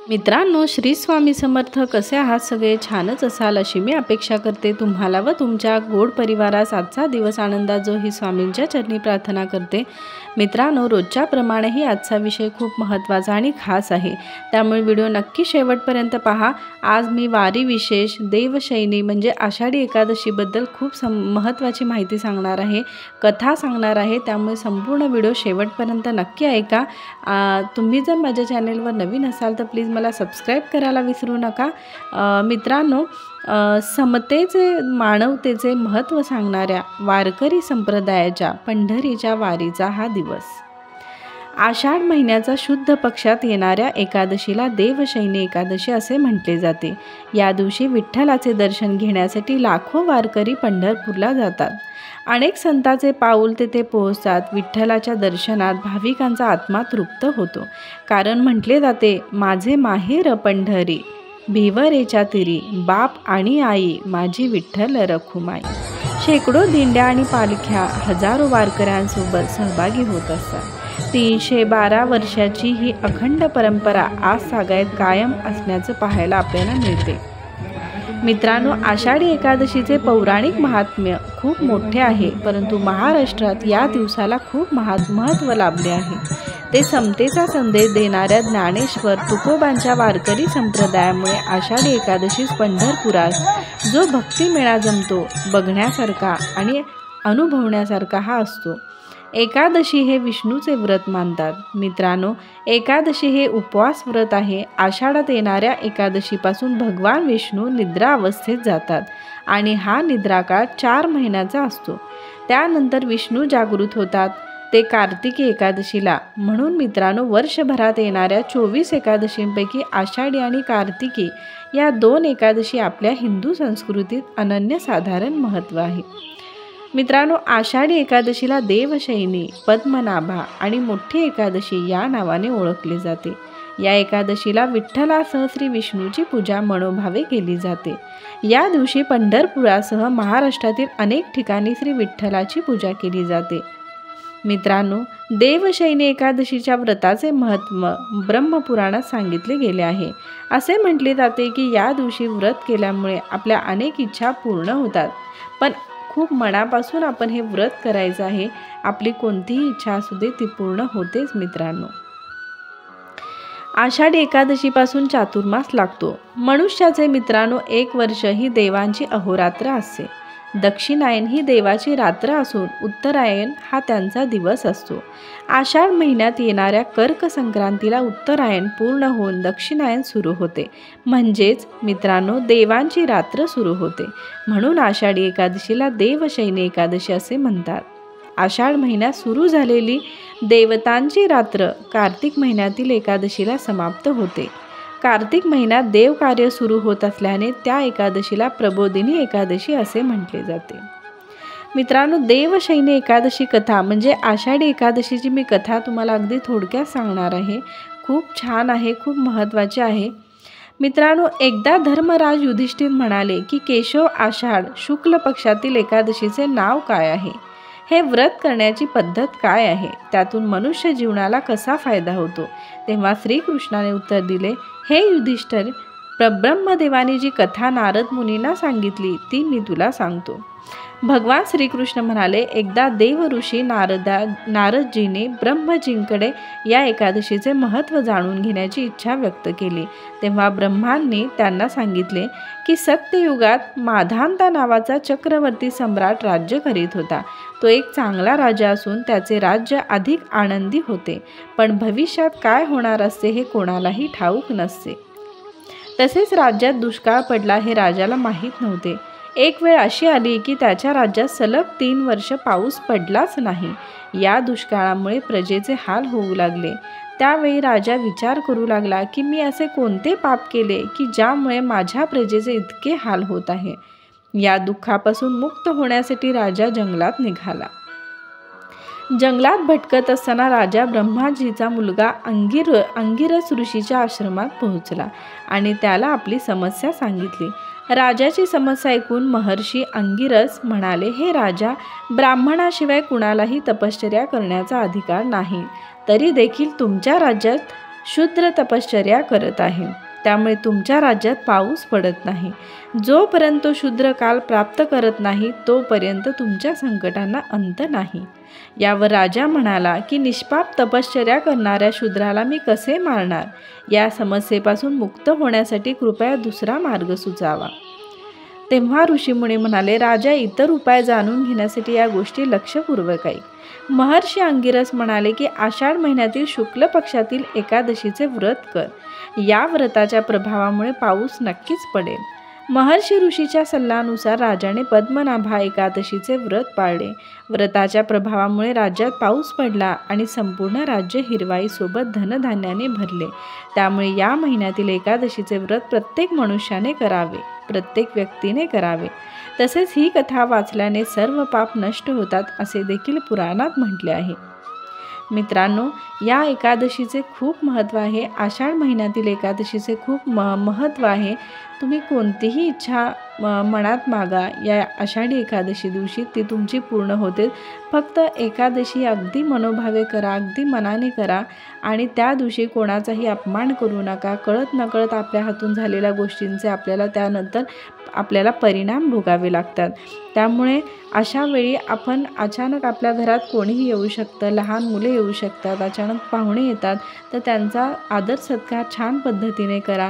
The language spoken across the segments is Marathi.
मित्रांनो, श्री स्वामी समर्थ. कसे आहात सगळे? छानच असाल अशी मी अपेक्षा करते. तुम्हाला व तुमच्या गोड परिवारास आजचा दिवस आनंदात जो ही स्वामींच्या चरणी प्रार्थना करते. मित्रांनो, रोजच्याप्रमाणेही आजचा विषय खूप महत्त्वाचा आणि खास आहे, त्यामुळे व्हिडिओ नक्की शेवटपर्यंत पहा. आज मी वारी विशेष, देवशयनी म्हणजे आषाढी एकादशीबद्दल खूप महत्त्वाची माहिती सांगणार आहे, कथा सांगणार आहे, त्यामुळे संपूर्ण व्हिडिओ शेवटपर्यंत नक्की ऐका. तुम्ही जर माझ्या चॅनेलवर नवीन असाल तर प्लीज मला सबस्क्राईब करायला विसरू नका. मित्रांनो, समतेचे, मानवतेचे महत्त्व सांगणाऱ्या वारकरी संप्रदायाच्या पंढरीच्या वारीचा हा दिवस. आषाढ महिन्याचा शुद्ध पक्षात येणाऱ्या एकादशीला देवशयनी एकादशी असे म्हटले जाते. या दिवशी विठ्ठलाचे दर्शन घेण्यासाठी लाखो वारकरी पंढरपूरला जातात. अनेक संतांचे पाऊल तेथे पोहोचतात. विठ्ठलाच्या दर्शनात भाविकांचा आत्मा तृप्त होतो. कारण म्हटले जाते, माझे माहेर पंढरी, भिवरेच्या तिरी, बाप आणि आई, माझी विठ्ठल रखुमाई. शेकडो दिंड्या आणि पालख्या हजारो वारकऱ्यांसोबत सहभागी होत असतात. 312 वर्षाची ही अखंड परंपरा आज सागायत कायम असण्याचं पाहायला आपल्याला मिळते. मित्रांनो, आषाढी एकादशीचे पौराणिक महात्म्य खूप मोठे आहे, परंतु महाराष्ट्रात या दिवसाला खूप महत्त्व लाभले आहे. ते समतेचा संदेश देणाऱ्या ज्ञानेश्वर तुकोबांच्या वारकरी संप्रदायामुळे आषाढी एकादशीस पंढरपुरात जो भक्तिमेळा जमतो, बघण्यासारखा आणि अनुभवण्यासारखा हा असतो. एकादशी हे विष्णूचे व्रत मानतात. मित्रांनो, एकादशी हे उपवास व्रत आहे. आषाढात येणाऱ्या एकादशीपासून भगवान विष्णू निद्रा अवस्थेत जातात आणि हा निद्राकाळ 4 महिन्याचा असतो. त्यानंतर विष्णू जागृत होतात, ते कार्तिकी एकादशीला. म्हणून मित्रांनो, वर्षभरात येणाऱ्या 24 एकादशींपैकी आषाढी आणि कार्तिकी या 2 एकादशी आपल्या हिंदू संस्कृतीत अनन्यसाधारण महत्त्व आहे. मित्रांनो, आषाढी एकादशीला देवशयनी, पद्मनाभा आणि मोठी एकादशी या नावाने ओळखले जाते. या एकादशीला विठ्ठलासह श्री विष्णूची पूजा मनोभावे केली जाते. या दिवशी पंढरपुरासह महाराष्ट्रातील अनेक ठिकाणी श्री विठ्ठलाची पूजा केली जाते. मित्रांनो, देवशयनी एकादशीच्या व्रताचे महत्त्व ब्रह्मपुराणात सांगितले गेले आहे. असे म्हटले जाते की या दिवशी व्रत केल्यामुळे आपल्या अनेक इच्छा पूर्ण होतात. पण खूप मनापासून आपण हे व्रत करायचं आहे. आपली कोणतीही इच्छा असू दे, ती पूर्ण होतेच. मित्रांनो, आषाढी एकादशीपासून चातुर्मास लागतो. मनुष्याचे मित्रांनो 1 वर्ष ही देवांची अहोरात्र असते. दक्षिणायन ही देवाची रात्र असून उत्तरायण हा त्यांचा दिवस असतो. आषाढ महिन्यात येणाऱ्या कर्क संक्रांतीला उत्तरायण पूर्ण होऊन दक्षिणायन सुरू होते. म्हणजेच मित्रांनो, देवांची रात्र सुरू होते. म्हणून आषाढी एकादशीला देवशयनी एकादशी असे म्हणतात. आषाढ महिन्यात सुरू झालेली देवतांची रात्र कार्तिक महिन्यातील एकादशीला समाप्त होते. कार्तिक महिन्यात देवकार्य सुरू होत असल्याने त्या एकादशीला प्रबोधिनी एकादशी असे म्हटले जाते. मित्रांनो, देवशयनी एकादशी कथा म्हणजे आषाढी एकादशीची मी कथा तुम्हाला अगदी थोडक्यात सांगणार आहे. खूप छान आहे, खूप महत्त्वाची आहे. मित्रांनो, एकदा धर्मराज युधिष्ठिर म्हणाले की केशव आषाढ शुक्ल पक्षातील एकादशीचे नाव काय आहे? हे व्रत करण्याची पद्धत काय आहे? त्यातून मनुष्य जीवनाला कसा फायदा होतो? तेव्हा श्रीकृष्णाने उत्तर दिले, हे युधिष्ठिर, ब्रह्मदेवाने जी कथा नारद मुनींना सांगितली ती मी तुला सांगतो. भगवान श्रीकृष्ण म्हणाले, एकदा देव ऋषी नारदजीने ब्रह्मजींकडे या एकादशीचे महत्त्व जाणून घेण्याची इच्छा व्यक्त केली. तेव्हा ब्रह्मांनी त्यांना सांगितले की सत्ययुगात माधांता नावाचा चक्रवर्ती सम्राट राज्य करीत होता. तो एक चांगला राजा असून त्याचे राज्य अधिक आनंदी होते. पण भविष्यात काय होणार असते हे कोणालाही ठाऊक नसते. तसेच राज्यात दुष्काळ पडला हे राजाला माहीत नव्हते. एक वेळ अशी आली की त्याच्या राज्यात सलग 3 वर्ष पाऊस पडलाच नाही. या दुष्काळामुळे प्रजेचे हाल होऊ लागले. त्यावेळी राजा विचार करू लागला की मी असे कोणते पाप केले की ज्यामुळे माझ्या प्रजेचे इतके हाल होत आहे. या दुःखापासून मुक्त होण्यासाठी राजा जंगलात निघाला. जंगलात भटकत असताना राजा ब्रह्माजीचा मुलगा अंगिरस ऋषीच्या आश्रमात पोहोचला आणि त्याला आपली समस्या सांगितली. राजाची समस्या ऐकून महर्षी अंगिरस म्हणाले, हे राजा, ब्राह्मणाशिवाय कुणालाही तपश्चर्या करण्याचा अधिकार नाही. तरी देखील तुमच्या राज्यात शूद्र तपश्चर्या करत आहे, त्यामुळे तुमच्या राज्यात पाऊस पडत नाही. जोपर्यंत तो शूद्र काल प्राप्त करत नाही तोपर्यंत तुमच्या संकटांना अंत नाही. यावर राजा म्हणाला की निष्पाप तपश्चर्या करणाऱ्या शूद्राला मी कसे मारणार? या समस्येपासून मुक्त होण्यासाठी कृपया दुसरा मार्ग सुचावा. तेव्हा ऋषीमुनी म्हणाले, राजा, इतर उपाय जाणून घेण्यासाठी या गोष्टी लक्षपूर्वक ऐक. महर्षी अंगिरस म्हणाले की आषाढ महिन्यातील शुक्ल पक्षातील एकादशीचे व्रत कर. या व्रताच्या प्रभावामुळे पाऊस नक्कीच पडेल. महर्षी ऋषीच्या सल्ल्यानुसार राजाने पद्मनाभा एकादशीचे व्रत पाळले. व्रताच्या प्रभावामुळे राज्यात पाऊस पडला आणि संपूर्ण राज्य हिरवाईसोबत धनधान्याने भरले. त्यामुळे या महिन्यातील एकादशीचे व्रत प्रत्येक मनुष्याने करावे, प्रत्येक व्यक्तीने करावे. तसेच ही कथा वाचल्याने सर्व पाप नष्ट होतात असे देखील पुराणात म्हटले आहे. मित्रांनो, या एकादशीचे खूप महत्त्व आहे. आषाढ महिन्यातील एकादशीचे खूप महत्त्व आहे. तुम्ही कोणतीही इच्छा मनात मागा, या आषाढी एकादशी दिवशी ती तुमची पूर्ण होते. फक्त एकादशी अगदी मनोभावे करा, अगदी मनाने करा आणि त्या दिवशी कोणाचाही अपमान करू नका. कळत नकळत आपल्या हातून झालेल्या गोष्टींचे आपल्याला परिणाम भोगावे लागतात. त्यामुळे अशा वेळी आपण अचानक आपल्या घरात कोणीही येऊ शकतं, लहान मुले येऊ शकतात, अचानक पाहुणे येतात, तर त्यांचा आदर सत्कार छान पद्धतीने करा.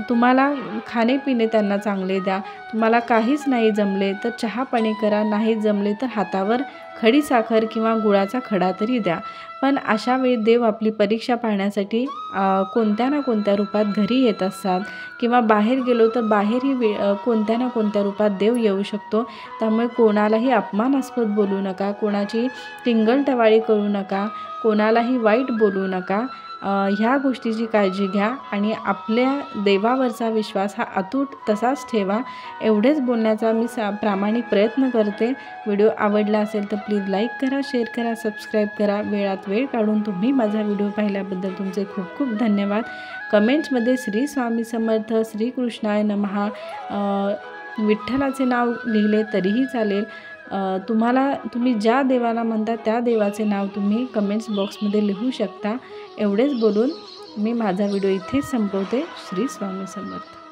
तुम्हाला खाणेपिणे त्यांना चांगले द्या. तुम्हाला काहीच नाही जमले तर चहा पाणी करा, नाही जमले तर हातावर खडी साखर किंवा गुळाचा खडा तरी द्या. पण अशा वेळी देव आपली परीक्षा पाहण्यासाठी कोणत्या ना कोणत्या रूपात घरी येत असतात किंवा बाहेर गेलो तर बाहेरही कोणत्या ना कोणत्या रूपात देव येऊ शकतो. त्यामुळे कोणालाही अपमानास्पद बोलू नका, कोणाची टिंगलटवाळी करू नका, कोणालाही वाईट बोलू नका. ह्या गोष्टीची काळजी घ्या आणि आपल्या देवावरचा विश्वास हा अतूट तसाच ठेवा. एवढेच बोलण्याचा मी प्रामाणिक प्रयत्न करते. व्हिडिओ आवडला असेल तर प्लीज लाईक करा, शेअर करा, सबस्क्राईब करा. वेळात वेळ काढून तुम्ही माझा व्हिडिओ पाहिल्याबद्दल तुमचे खूप खूप धन्यवाद. कमेंट्समध्ये श्री स्वामी समर्थ, श्रीकृष्णाय नमः, विठ्ठलाचे नाव लिहिले तरीही चालेल. तुम्ही ज्या देवाला म्हणता त्या देवाचे नाव तुम्ही कमेंट्स बॉक्समध्ये लिहू शकता. एवढेच बोलून मी माझा व्हिडिओ इथेच संपवते. श्री स्वामी समर्थ.